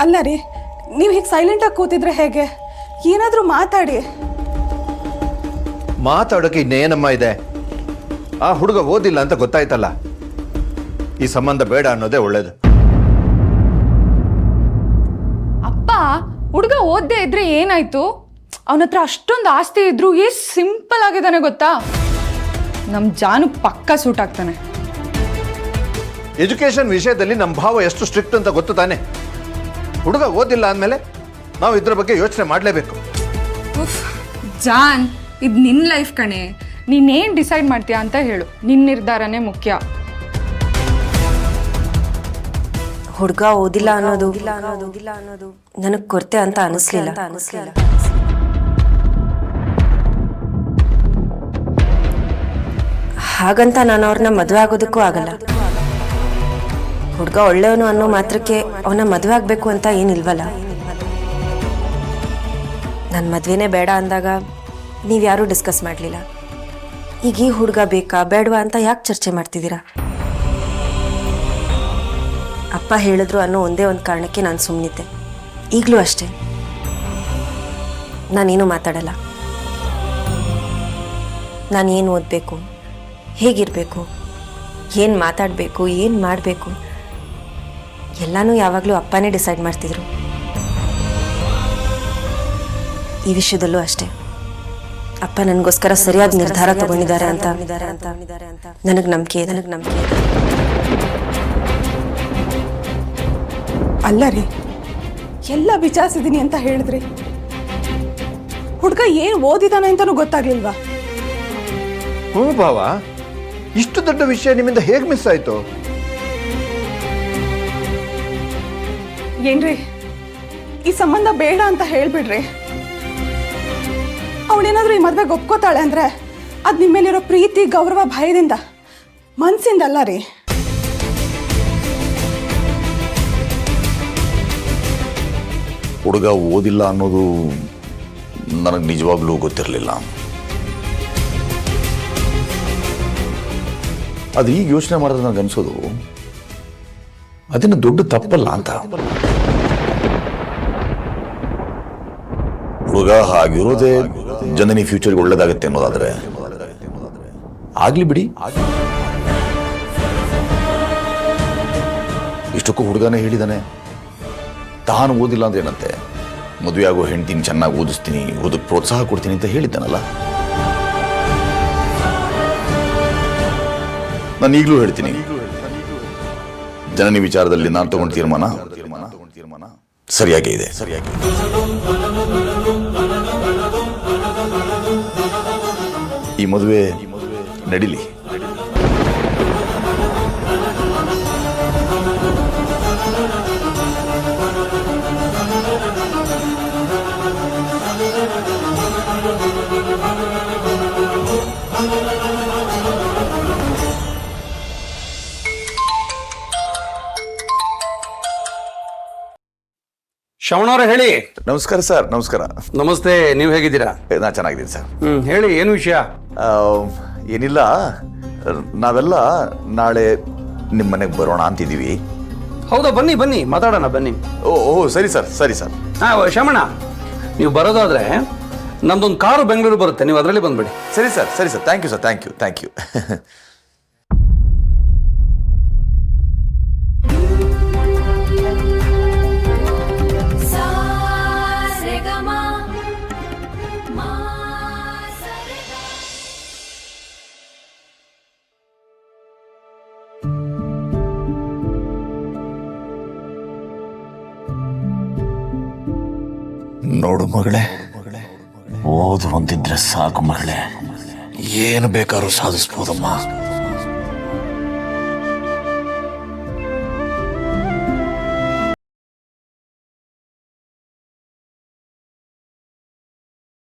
ಅಲ್ಲ ರೀ, ನೀವು ಹೀಗೆ ಸೈಲೆಂಟಾಗಿ ಕೂತಿದ್ರೆ ಹೇಗೆ? ಏನಾದರೂ ಮಾತಾಡಿ. ಮಾತಾಡೋಕೆ ಇನ್ನೇನಮ್ಮ ಇದೆ? ಆ ಹುಡುಗ ಓದಿಲ್ಲ ಅಂತ ಗೊತ್ತಾಯ್ತಲ್ಲ. ಈ ಸಂಬಂಧ ಬೇಡ ಅನ್ನೋದೇ ಒಳ್ಳೇದು. ಅಪ್ಪ, ಹುಡುಗ ಓದ್ದೇ ಇದ್ರೆ ಏನಾಯ್ತು? ಅವನ ಹತ್ರ ಅಷ್ಟೊಂದು ಆಸ್ತಿ ಇದ್ರು ಎಷ್ಟು ಸಿಂಪಲ್ ಆಗಿದ್ದಾನೆ ಗೊತ್ತಾ? ನಮ್ಮ ಜಾನು ಪಕ್ಕ ಸೂಟ್ ಆಗ್ತಾನೆ. ಎಜುಕೇಶನ್ ವಿಷಯದಲ್ಲಿ ನಮ್ಮ ಭಾವ ಎಷ್ಟು ಸ್ಟ್ರಿಕ್ಟ್ ಅಂತ ಗೊತ್ತು ತಾನೆ. ಹುಡುಗ ಓದಿಲ್ಲ ಅಂದಮೇಲೆ ನಾವು ಇದ್ರ ಬಗ್ಗೆ ಯೋಚನೆ ಮಾಡಲೇಬೇಕು. ಜಾನ್, ಇದು ನಿನ್ನ ಲೈಫ್ ಕಣೆ. ನೀನೇನು ಡಿಸೈಡ್ ಮಾಡ್ತೀಯಾ ಅಂತ ಹೇಳು. ನಿನ್ನ ನಿರ್ಧಾರನೇ ಮುಖ್ಯ. ಹುಡುಗ ಓದಿಲ್ಲ ಅನ್ನೋದು ನನಗೆ ಕೊರತೆ ಅಂತ ಅನಿಸ್ಲಿಲ್ಲ. ಹಾಗಂತ ನಾನು ಅವ್ರನ್ನ ಮದುವೆ ಆಗೋದಕ್ಕೂ ಆಗಲ್ಲ. ಹುಡುಗ ಒಳ್ಳೆಯವನು ಅನ್ನೋ ಮಾತ್ರಕ್ಕೆ ಅವನ ಮದುವೆ ಆಗಬೇಕು ಅಂತ ಏನಿಲ್ವಲ್ಲ. ನನ್ನ ಮದುವೆನೇ ಬೇಡ ಅಂದಾಗ ನೀವ್ಯಾರೂ ಡಿಸ್ಕಸ್ ಮಾಡಲಿಲ್ಲ. ಈಗ ಈ ಹುಡುಗ ಬೇಕಾ ಬೇಡವಾ ಅಂತ ಯಾಕೆ ಚರ್ಚೆ ಮಾಡ್ತಿದ್ದೀರಾ? ಅಪ್ಪ ಹೇಳಿದ್ರು ಅನ್ನೋ ಒಂದೇ ಒಂದು ಕಾರಣಕ್ಕೆ ನಾನು ಸುಮ್ಮನಿದ್ದೆ. ಈಗಲೂ ಅಷ್ಟೇ, ನಾನೇನು ಮಾತಾಡಲ್ಲ. ನಾನು ಏನು ಓದಬೇಕು, ಹೇಗಿರಬೇಕು, ಏನು ಮಾತಾಡಬೇಕು, ಏನು ಮಾಡಬೇಕು ಎಲ್ಲನೂ ಯಾವಾಗಲೂ ಅಪ್ಪನೇ ಡಿಸೈಡ್ ಮಾಡ್ತಿದ್ರು. ಈ ವಿಷಯದಲ್ಲೂ ಅಷ್ಟೇ. ಅಪ್ಪ ನನಗೋಸ್ಕರ ಸರಿಯಾದ ನಿರ್ಧಾರ ತಗೊಂಡಿದ್ದಾರೆ ಅಂತ ನನಗೆ ನಂಬಿಕೆ ಇದೆ. ಅಲ್ಲ ರೀ, ಎಲ್ಲ ವಿಚಾರಿಸಿದ್ದೀನಿ ಅಂತ ಹೇಳಿದ್ರಿ. ಹುಡುಗ ಏನು ಓದಿದಾನೆ ಅಂತಲೂ ಗೊತ್ತಾಗ್ಲಿಲ್ವಾ? ಹ್ಞೂ ಭಾವ, ಇಷ್ಟು ದೊಡ್ಡ ವಿಷಯ ನಿಮ್ಮಿಂದ ಹೇಗೆ ಮಿಸ್ ಆಯ್ತು? ಏನ್ರಿ, ಈ ಸಂಬಂಧ ಬೇಡ ಅಂತ ಹೇಳ್ಬಿಡ್ರಿ. ಅವಳೇನಾದ್ರೂ ಈ ಮದ್ವೆಗೆ ಒಪ್ಕೋತಾಳೆ ಅಂದ್ರೆ ಅದು ನಿಮ್ಮ ಮೇಲಿರೋ ಪ್ರೀತಿ, ಗೌರವ, ಭಯದಿಂದ, ಮನ್ಸಿಂದ ಅಲ್ಲ ರೀ. ಹುಡುಗ ಓದಿಲ್ಲ ಅನ್ನೋದು ನನಗೆ ನಿಜವಾಗ್ಲೂ ಗೊತ್ತಿರಲಿಲ್ಲ. ಅದು ಈಗ ಯೋಚನೆ ಮಾಡಿದ್ರೆ ನನಗೆ ಅನ್ಸೋದು ಅದನ್ನು ದೊಡ್ಡ ತಪ್ಪಲ್ಲ ಅಂತ. ಹುಡುಗ ಹಾಗಿರೋದೇ ಜನನಿ ಫ್ಯೂಚರ್ಗೆ ಒಳ್ಳೇದಾಗತ್ತೆ ಅನ್ನೋದಾದ್ರೆ ಆಗ್ಲಿ ಬಿಡಿ. ಇಷ್ಟಕ್ಕೂ ಹುಡುಗನೇ ಹೇಳಿದಾನೆ ತಾನು ಓದಿಲ್ಲ ಅಂದ್ರೆ ಏನಂತೆ, ಮದುವೆ ಆಗೋ ಹೆಂಡ್ತೀನಿ ಚೆನ್ನಾಗಿ ಓದಿಸ್ತೀನಿ, ಓದಕ್ಕೆ ಪ್ರೋತ್ಸಾಹ ಕೊಡ್ತೀನಿ ಅಂತ ಹೇಳಿದ್ದಾನಲ್ಲ. ನಾನು ಈಗಲೂ ಹೇಳ್ತೀನಿ, ಜನನಿ ವಿಚಾರದಲ್ಲಿ ನಾನು ತಗೊಂಡ ತೀರ್ಮಾನ ಸರಿಯಾಗೇ ಇದೆ. ಈ ಮದುವೆ ನಡೀಲಿ. ಶ್ರವಣವ್ರೆ, ಹೇಳಿ. ನಮಸ್ಕಾರ ಸರ್. ನಮಸ್ಕಾರ. ನಮಸ್ತೆ. ನೀವು ಹೇಗಿದ್ದೀರಾ? ನಾ ಚೆನ್ನಾಗಿದ್ದೀನಿ ಸರ್. ಹೇಳಿ, ಏನು ವಿಷಯ? ಏನಿಲ್ಲ, ನಾವೆಲ್ಲ ನಾಳೆ ನಿಮ್ಮ ಮನೆಗೆ ಬರೋಣ ಅಂತಿದ್ದೀವಿ. ಹೌದಾ? ಬನ್ನಿ ಬನ್ನಿ, ಮಾತಾಡೋಣ ಬನ್ನಿ. ಓಹ್ ಸರಿ ಸರ್, ಸರಿ ಸರ್. ಶ್ರವಣ, ನೀವು ಬರೋದಾದ್ರೆ ನಮ್ದೊಂದು ಕಾರು ಬೆಂಗಳೂರು ಬರುತ್ತೆ, ನೀವು ಅದರಲ್ಲಿ ಬಂದ್ಬಿಡಿ. ಸರಿ ಸರ್, ಸರಿ sir. Thank you sir, thank you, thank you. ನೋಡು ಮಗಳೇ, ಓದು ಒಂದಿದ್ರೆ ಸಾಕು ಮಗಳೇ, ಏನು ಬೇಕಾದ್ರೂ ಸಾಧಿಸ್ಬೋದಮ್ಮ.